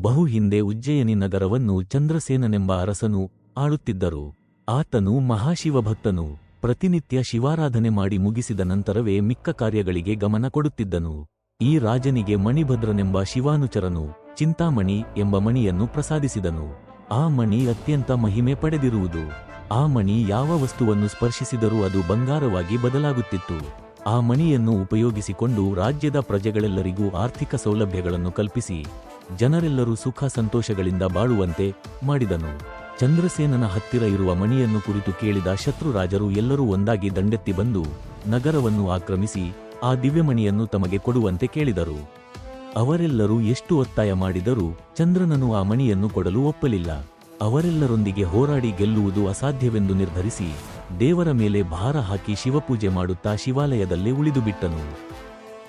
ಬಹು ಹಿಂದೆ ಉಜ್ಜಯಿನಿ ನಗರವನ್ನು ಚಂದ್ರಸೇನನೆಂಬ ಅರಸನು ಆಳುತ್ತಿದ್ದರು. ಆತನು ಮಹಾಶಿವಭಕ್ತನು. ಪ್ರತಿನಿತ್ಯ ಶಿವಾರಾಧನೆ ಮಾಡಿ ಮುಗಿಸಿದ ನಂತರವೇ ಮಿಕ್ಕ ಕಾರ್ಯಗಳಿಗೆ ಗಮನ ಕೊಡುತ್ತಿದ್ದನು. ಈ ರಾಜನಿಗೆ ಮಣಿಭದ್ರನೆಂಬ ಶಿವಾನುಚರನು ಚಿಂತಾಮಣಿ ಎಂಬ ಮಣಿಯನ್ನು ಪ್ರಸಾದಿಸಿದನು. ಆ ಮಣಿ ಅತ್ಯಂತ ಮಹಿಮೆ ಪಡೆದಿರುವುದು. ಆ ಮಣಿ ಯಾವ ವಸ್ತುವನ್ನು ಸ್ಪರ್ಶಿಸಿದರೂ ಅದು ಬಂಗಾರವಾಗಿ ಬದಲಾಗುತ್ತಿತ್ತು. ಆ ಮಣಿಯನ್ನು ಉಪಯೋಗಿಸಿಕೊಂಡು ರಾಜ್ಯದ ಪ್ರಜೆಗಳೆಲ್ಲರಿಗೂ ಆರ್ಥಿಕ ಸೌಲಭ್ಯಗಳನ್ನು ಕಲ್ಪಿಸಿ ಜನರೆಲ್ಲರೂ ಸುಖ ಸಂತೋಷಗಳಿಂದ ಬಾಳುವಂತೆ ಮಾಡಿದನು. ಚಂದ್ರಸೇನನ ಹತ್ತಿರ ಇರುವ ಮಣಿಯನ್ನು ಕುರಿತು ಕೇಳಿದ ಶತ್ರುರಾಜರು ಎಲ್ಲರೂ ಒಂದಾಗಿ ದಂಡೆತ್ತಿ ಬಂದು ನಗರವನ್ನು ಆಕ್ರಮಿಸಿ ಆ ದಿವ್ಯಮಣಿಯನ್ನು ತಮಗೆ ಕೊಡುವಂತೆ ಕೇಳಿದರು. ಅವರೆಲ್ಲರೂ ಎಷ್ಟು ಒತ್ತಾಯ ಮಾಡಿದರೂ ಚಂದ್ರನನು ಆ ಮಣಿಯನ್ನು ಕೊಡಲು ಒಪ್ಪಲಿಲ್ಲ. ಅವರೆಲ್ಲರೊಂದಿಗೆ ಹೋರಾಡಿ ಗೆಲ್ಲುವುದು ಅಸಾಧ್ಯವೆಂದು ನಿರ್ಧರಿಸಿ ದೇವರ ಮೇಲೆ ಭಾರ ಹಾಕಿ ಶಿವಪೂಜೆ ಮಾಡುತ್ತಾ ಶಿವಾಲಯದಲ್ಲೇ ಉಳಿದುಬಿಟ್ಟನು.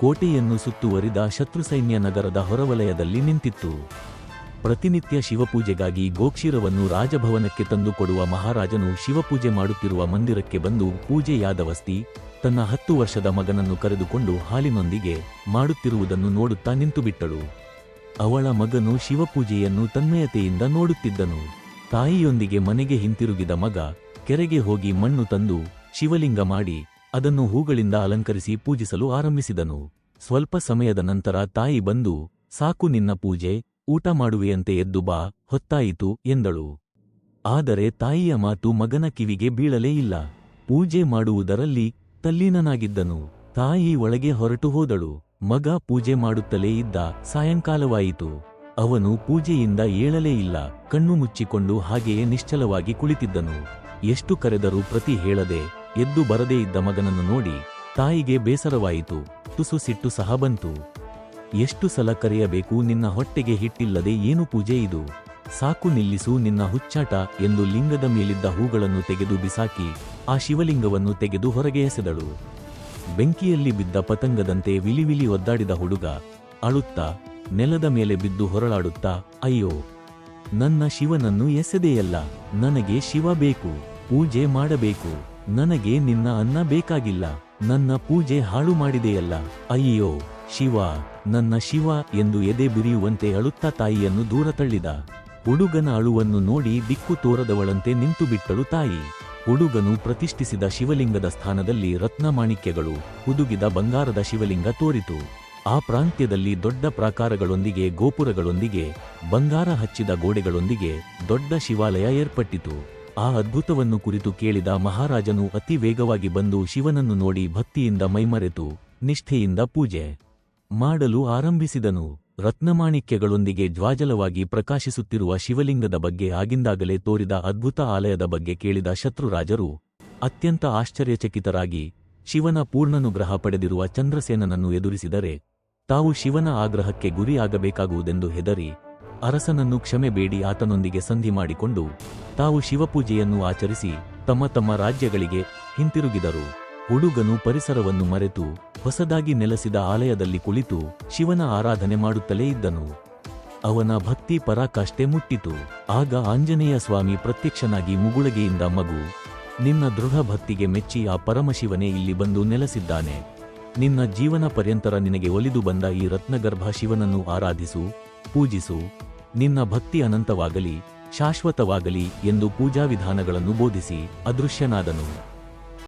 ಕೋಟೆಯನ್ನು ಸುತ್ತುವರಿದ ಶತ್ರುಸೈನ್ಯ ನಗರದ ಹೊರವಲಯದಲ್ಲಿ ನಿಂತಿತ್ತು. ಪ್ರತಿನಿತ್ಯ ಶಿವಪೂಜೆಗಾಗಿ ಗೋಕ್ಷೀರವನ್ನು ರಾಜಭವನಕ್ಕೆ ತಂದುಕೊಡುವ ಮಹಾರಾಜನು ಶಿವಪೂಜೆ ಮಾಡುತ್ತಿರುವ ಮಂದಿರಕ್ಕೆ ಬಂದು ಪೂಜೆಯಾದವಸ್ತಿ ತನ್ನ 10 ವರ್ಷದ ಮಗನನ್ನು ಕರೆದುಕೊಂಡು ಹಾಲಿನೊಂದಿಗೆ ಮಾಡುತ್ತಿರುವುದನ್ನು ನೋಡುತ್ತಾ ನಿಂತುಬಿಟ್ಟಳು. ಅವಳ ಮಗನು ಶಿವಪೂಜೆಯನ್ನು ತನ್ಮಯತೆಯಿಂದ ನೋಡುತ್ತಿದ್ದನು. ತಾಯಿಯೊಂದಿಗೆ ಮನೆಗೆ ಹಿಂತಿರುಗಿದ ಮಗ ಕೆರೆಗೆ ಹೋಗಿ ಮಣ್ಣು ತಂದು ಶಿವಲಿಂಗ ಮಾಡಿ ಅದನ್ನು ಹೂಗಳಿಂದ ಅಲಂಕರಿಸಿ ಪೂಜಿಸಲು ಆರಂಭಿಸಿದನು. ಸ್ವಲ್ಪ ಸಮಯದ ನಂತರ ತಾಯಿ ಬಂದು, ಸಾಕು ನಿನ್ನ ಪೂಜೆ, ಊಟ ಮಾಡುವೆಯಂತೆ ಎದ್ದು ಬಾ, ಹೊತ್ತಾಯಿತು ಎಂದಳು. ಆದರೆ ತಾಯಿಯ ಮಾತು ಮಗನ ಕಿವಿಗೆ ಬೀಳಲೇ ಇಲ್ಲ. ಪೂಜೆ ಮಾಡುವುದರಲ್ಲಿ ತಲ್ಲೀನನಾಗಿದ್ದನು. ತಾಯಿ ಒಳಗೆ ಹೊರಟು ಹೋದಳು. ಮಗ ಪೂಜೆ ಮಾಡುತ್ತಲೇ ಇದ್ದ. ಸಾಯಂಕಾಲವಾಯಿತು. ಅವನು ಪೂಜೆಯಿಂದ ಏಳಲೇ ಇಲ್ಲ. ಕಣ್ಣು ಮುಚ್ಚಿಕೊಂಡು ಹಾಗೆಯೇ ನಿಶ್ಚಲವಾಗಿ ಕುಳಿತಿದ್ದನು. ಎಷ್ಟು ಕರೆದರೂ ಪ್ರತಿ ಹೇಳದೆ ಎದ್ದು ಬರದೇ ಇದ್ದ ಮಗನನ್ನು ನೋಡಿ ತಾಯಿಗೆ ಬೇಸರವಾಯಿತು. ತುಸು ಸಿಟ್ಟು ಸಹ ಬಂತು. ಎಷ್ಟು ಸಲ ಕರೆಯಬೇಕು, ನಿನ್ನ ಹೊಟ್ಟೆಗೆ ಹಿಟ್ಟಿಲ್ಲದೆ ಏನು ಪೂಜೆ ಇದು? ಸಾಕು ನಿಲ್ಲಿಸು ನಿನ್ನ ಹುಚ್ಚಾಟ ಎಂದು ಲಿಂಗದ ಮೇಲಿದ್ದ ಹೂಗಳನ್ನು ತೆಗೆದು ಬಿಸಾಕಿ ಆ ಶಿವಲಿಂಗವನ್ನು ತೆಗೆದು ಹೊರಗೆ ಎಸೆದಳು. ಬೆಂಕಿಯಲ್ಲಿ ಬಿದ್ದ ಪತಂಗದಂತೆ ವಿಲಿವಿಲಿ ಒದ್ದಾಡಿದ ಹುಡುಗ ಅಳುತ್ತಾ ನೆಲದ ಮೇಲೆ ಬಿದ್ದು ಹೊರಳಾಡುತ್ತಾ, ಅಯ್ಯೋ, ನನ್ನ ಶಿವನನ್ನು ಎಸೆದೆಯಲ್ಲ, ನನಗೆ ಶಿವ ಬೇಕು, ಪೂಜೆ ಮಾಡಬೇಕು, ನನಗೆ ನಿನ್ನ ಅನ್ನ ಬೇಕಾಗಿಲ್ಲ, ನನ್ನ ಪೂಜೆ ಹಾಳು ಮಾಡಿದೆಯಲ್ಲ, ಅಯ್ಯೋ ಶಿವ, ನನ್ನ ಶಿವ ಎಂದು ಎದೆ ಬಿರಿಯುವಂತೆ ಅಳುತ್ತಾ ತಾಯಿಯನ್ನು ದೂರ ತಳ್ಳಿದ. ಹುಡುಗನ ಅಳುವನ್ನು ನೋಡಿ ದಿಕ್ಕು ತೋರದವಳಂತೆ ನಿಂತುಬಿಟ್ಟಳು ತಾಯಿ. ಹುಡುಗನು ಪ್ರತಿಷ್ಠಿಸಿದ ಶಿವಲಿಂಗದ ಸ್ಥಾನದಲ್ಲಿ ರತ್ನಮಾಣಿಕ್ಯಗಳು ಹುದುಗಿದ ಬಂಗಾರದ ಶಿವಲಿಂಗ ತೋರಿತು. ಆ ಪ್ರಾಂತ್ಯದಲ್ಲಿ ದೊಡ್ಡ ಪ್ರಾಕಾರಗಳೊಂದಿಗೆ ಗೋಪುರಗಳೊಂದಿಗೆ ಬಂಗಾರ ಹಚ್ಚಿದ ಗೋಡೆಗಳೊಂದಿಗೆ ದೊಡ್ಡ ಶಿವಾಲಯ ಏರ್ಪಟ್ಟಿತು. ಆ ಅದ್ಭುತವನ್ನು ಕುರಿತು ಕೇಳಿದ ಮಹಾರಾಜನು ಅತಿ ವೇಗವಾಗಿ ಬಂದು ಶಿವನನ್ನು ನೋಡಿ ಭಕ್ತಿಯಿಂದ ಮೈಮರೆತು ನಿಷ್ಠೆಯಿಂದ ಪೂಜೆ ಮಾಡಲು ಆರಂಭಿಸಿದನು. ರತ್ನಮಾಣಿಕ್ಯಗಳೊಂದಿಗೆ ಜ್ವಾಜಲವಾಗಿ ಪ್ರಕಾಶಿಸುತ್ತಿರುವ ಶಿವಲಿಂಗದ ಬಗ್ಗೆ ಆಗಿಂದಾಗಲೇ ತೋರಿದ ಅದ್ಭುತ ಆಲಯದ ಬಗ್ಗೆ ಕೇಳಿದ ಶತ್ರುರಾಜರು ಅತ್ಯಂತ ಆಶ್ಚರ್ಯಚಕಿತರಾಗಿ ಶಿವನ ಪೂರ್ಣನುಗ್ರಹ ಪಡೆದಿರುವ ಚಂದ್ರಸೇನನನ್ನು ಎದುರಿಸಿದರೆ ತಾವು ಶಿವನ ಆಗ್ರಹಕ್ಕೆ ಗುರಿಯಾಗಬೇಕಾಗುವುದೆಂದು ಹೆದರಿ ಅರಸನನ್ನು ಕ್ಷಮೆ ಬೇಡಿ ಆತನೊಂದಿಗೆ ಸಂಧಿ ಮಾಡಿಕೊಂಡು ತಾವು ಶಿವಪೂಜೆಯನ್ನು ಆಚರಿಸಿ ತಮ್ಮ ತಮ್ಮ ರಾಜ್ಯಗಳಿಗೆ ಹಿಂತಿರುಗಿದರು. ಹುಡುಗನು ಪರಿಸರವನ್ನು ಮರೆತು ಹೊಸದಾಗಿ ನೆಲೆಸಿದ ಆಲಯದಲ್ಲಿ ಕುಳಿತು ಶಿವನ ಆರಾಧನೆ ಮಾಡುತ್ತಲೇ ಇದ್ದನು. ಅವನ ಭಕ್ತಿ ಪರಾಕಾಷ್ಠೆ ಮುಟ್ಟಿತು. ಆಗ ಆಂಜನೇಯ ಸ್ವಾಮಿ ಪ್ರತ್ಯಕ್ಷನಾಗಿ ಮುಗುಳಗೆಯಿಂದ, ಮಗು, ನಿನ್ನ ದೃಢ ಭಕ್ತಿಗೆ ಮೆಚ್ಚಿ ಆ ಪರಮಶಿವನೇ ಇಲ್ಲಿ ಬಂದು ನೆಲೆಸಿದ್ದಾನೆ. ನಿನ್ನ ಜೀವನ ಪರ್ಯಂತರ ನಿನಗೆ ಒಲಿದು ಬಂದ ಈ ರತ್ನಗರ್ಭ ಶಿವನನ್ನು ಆರಾಧಿಸು, ಪೂಜಿಸು. ನಿನ್ನ ಭಕ್ತಿ ಅನಂತವಾಗಲಿ, ಶಾಶ್ವತವಾಗಲಿ ಎಂದು ಪೂಜಾ ವಿಧಾನಗಳನ್ನು ಬೋಧಿಸಿ ಅದೃಶ್ಯನಾದನು.